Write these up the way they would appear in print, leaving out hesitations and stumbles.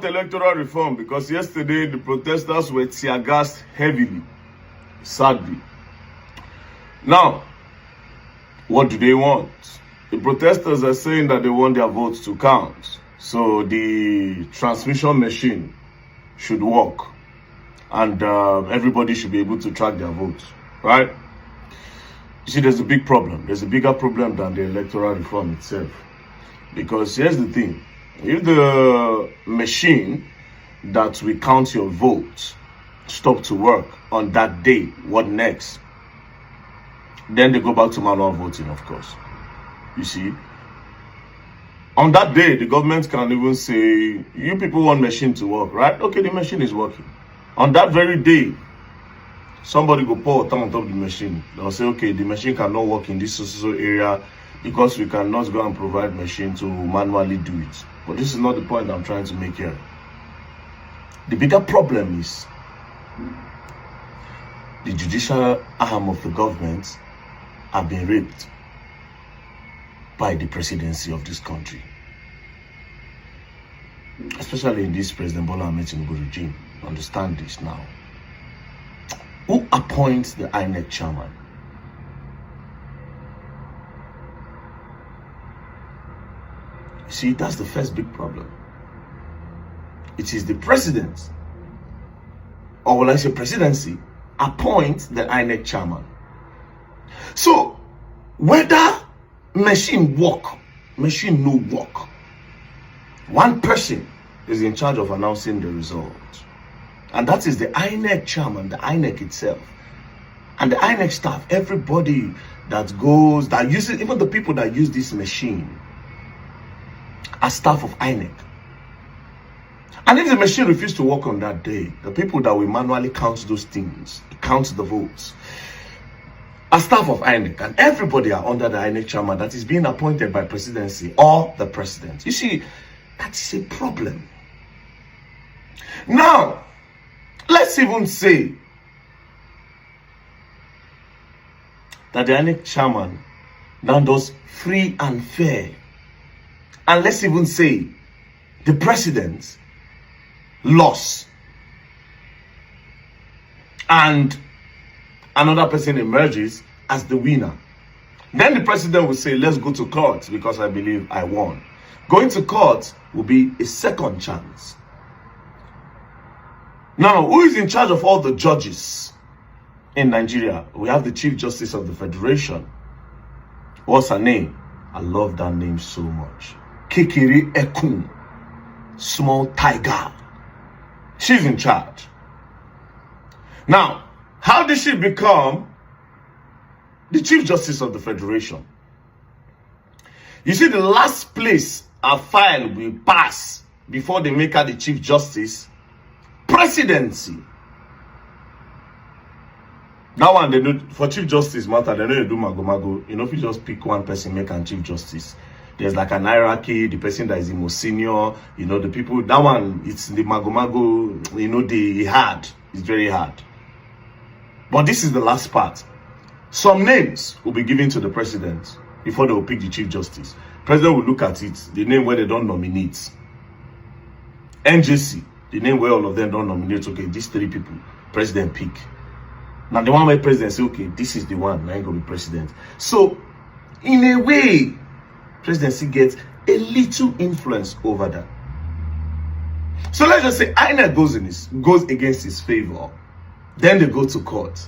Electoral reform because yesterday the protesters were tear gassed heavily, sadly. Now, what do they want? The protesters are saying that they want their votes to count. So the transmission machine should work and everybody should be able to track their votes, right? You see, there's a big problem. There's a bigger problem than the electoral reform itself. Because here's the thing. If the machine that will count your votes stop to work on that day, what next? Then they go back to manual voting, of course. You see? On that day, the government can even say, you people want machine to work, right? Okay, the machine is working. On that very day, somebody go pour water on top of the machine. They'll say, okay, the machine cannot work in this social area because we cannot go and provide machine to manually do it. But this is not the point I'm trying to make here. The bigger problem is the judicial arm of the government have been raped by the presidency of this country. Especially in this President Bola Ahmed Tinubu regime. Understand this now. Who appoints the INEC chairman? See, that's the first big problem. It is the president, or will I say presidency, appoints the INEC chairman. So, whether machine work, machine no work, one person is in charge of announcing the result. And that is the INEC chairman, the INEC itself. And the INEC staff, everybody that goes, that uses, even the people that use this machine, as staff of INEC. And if the machine refuses to work on that day, the people that will manually count those things, count the votes, are staff of INEC, and everybody are under the INEC chairman that is being appointed by presidency or the president. You see, that is a problem. Now, let's even say that the INEC chairman now does free and fair. And let's even say the president lost and another person emerges as the winner. Then the president will say, let's go to court because I believe I won. Going to court will be a second chance. Now, who is in charge of all the judges in Nigeria? We have the Chief Justice of the Federation. What's her name? I love that name so much. Kekere Ekun, small tiger. She's in charge. Now, how did she become the Chief Justice of the Federation? You see, the last place a file will pass before they make her the Chief Justice, presidency. That one, they do, for Chief Justice matter, they don't do mago. You know, if you just pick one person, make a Chief Justice. There's like an hierarchy, the person that is the most senior, you know, the people, that one, it's the mago, you know, the hard, it's very hard. But this is the last part. Some names will be given to the president before they will pick the Chief Justice. President will look at it, the name where they don't nominate. NJC, the name where all of them don't nominate, okay, these three people, president pick. Now the one where president say, okay, this is the one, I'm going to be president. So, in a way, presidency gets a little influence over that. So let's just say INEC goes against his favor. Then they go to court.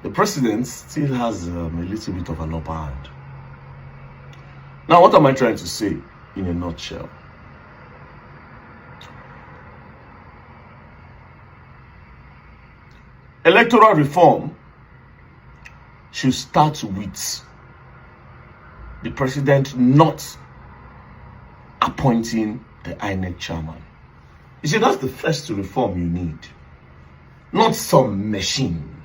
The president still has a little bit of an upper hand. Now, what am I trying to say in a nutshell? Electoral reform should start with the president not appointing the INEC chairman. You see, that's the first reform you need. Not some machine.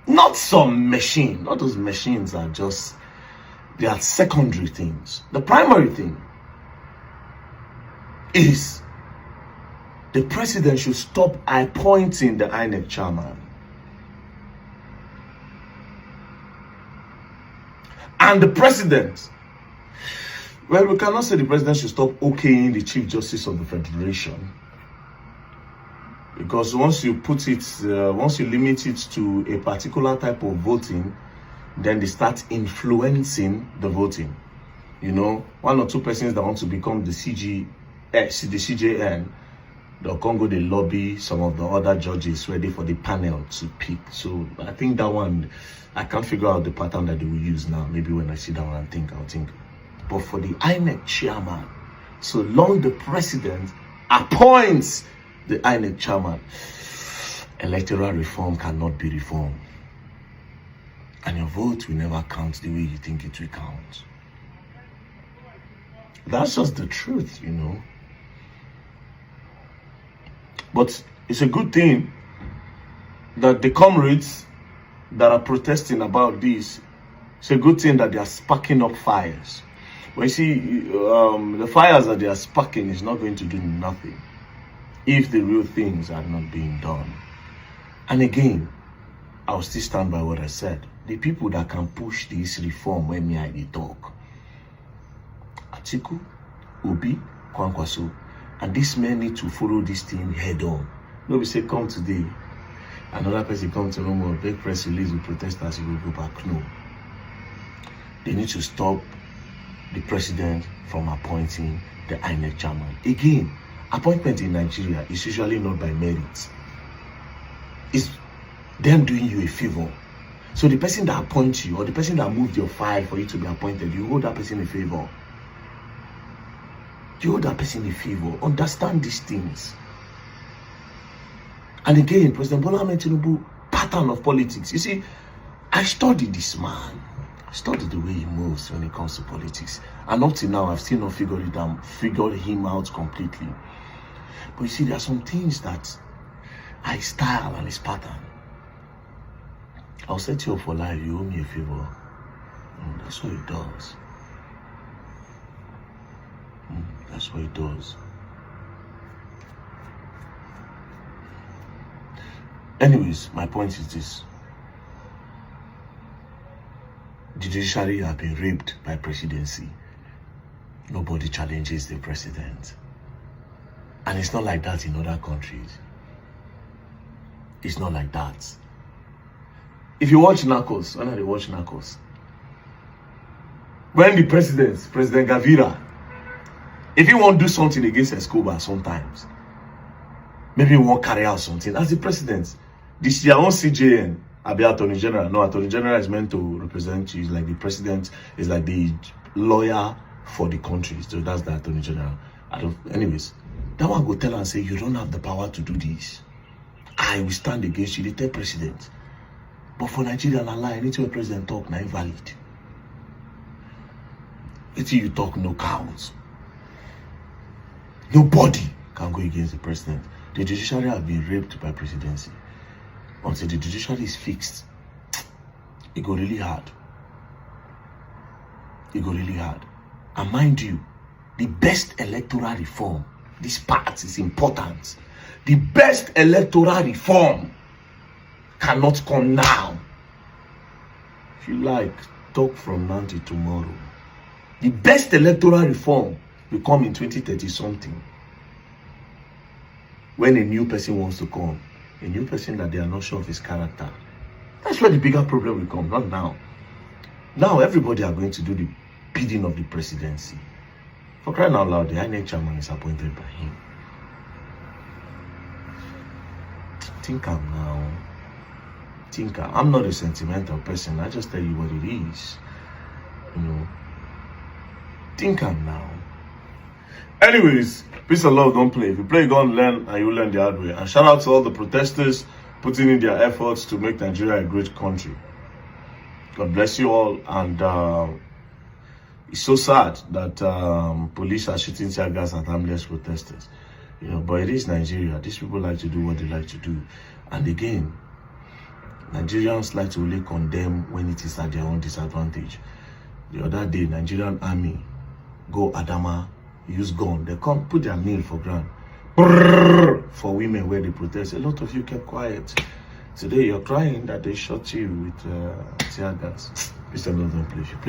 Not some machine. All those machines are just, they are secondary things. The primary thing is the president should stop appointing the INEC chairman And the president, well, we cannot say the president should stop okaying the Chief Justice of the Federation. Because once you limit it to a particular type of voting, then they start influencing the voting. You know, one or two persons that want to become the CJN, they'll come go, they lobby some of the other judges ready for the panel to pick. So I think that one, I can't figure out the pattern that they will use now. Maybe when I sit down and think, I'll think. But for the INEC chairman, so long the president appoints the INEC chairman, electoral reform cannot be reformed. And your vote will never count the way you think it will count. That's just the truth, you know. But it's a good thing that the comrades that are protesting about this, it's a good thing that they are sparking up fires. But you see, the fires that they are sparking is not going to do nothing if the real things are not being done. And again, I'll still stand by what I said. The people that can push this reform when me I dey talk, Atiku, Obi, Kwankwaso, and these men need to follow this thing head on. Nobody say come today, another person come to Rome or big press release with protesters, you will go back. No. They need to stop the president from appointing the INEC chairman. Again, appointment in Nigeria is usually not by merit. It's them doing you a favor. So the person that appoints you or the person that moved your file for you to be appointed, you owe that person a favor. You owe that person a favor. Understand these things. And again, President Bola Ahmed Tinubu, pattern of politics. You see, I studied this man. I studied the way he moves when it comes to politics. And up till now, I've still not figured him out completely. But you see, there are some things that I style and his pattern. I'll set you up for life, you owe me a favor. That's what he does. That's what he does. Anyways, my point is this. The judiciary have been raped by presidency. Nobody challenges the president. And it's not like that in other countries. It's not like that. If you watch Narcos, when they watch Narcos, when the President Gavira, if he won't do something against Escobar sometimes, maybe he won't carry out something. As the president, this year on CJN, I'll be Attorney General. No, Attorney General is meant to represent you. It's like the president is like the lawyer for the country. So that's the Attorney General. Anyways, that one go tell and say, you don't have the power to do this. I will stand against you, the third president. But for Nigeria and Allah, anything the president talk, not invalid. Anything you talk, no counts. Nobody can go against the president. The judiciary have been raped by presidency. Until the judiciary is fixed, it go really hard. It go really hard. And mind you, the best electoral reform, this part is important. The best electoral reform cannot come now. If you like, talk from now till tomorrow. The best electoral reform will come in 2030 something. When a new person wants to come. A new person that they are not sure of his character. That's where the bigger problem will come, not now. Now everybody are going to do the bidding of the presidency. For crying out loud, the INEC chairman is appointed by him. Think I'm now. I'm not a sentimental person. I just tell you what it is. You know. Think I'm now. Anyways, peace and love, don't play. If you play, go and learn, and you learn the hard way. And shout out to all the protesters putting in their efforts to make Nigeria a great country. God bless you all. And it's so sad that police are shooting tear gas at harmless protesters. You know, but it is Nigeria. These people like to do what they like to do. And again, Nigerians like to only condemn when it is at their own disadvantage. The other day, Nigerian army go Adama, use gun. They come put their meal for ground. Brrr, for women where they protest. A lot of you kept quiet. Today you're crying that they shot you with tear gas. Please don't play.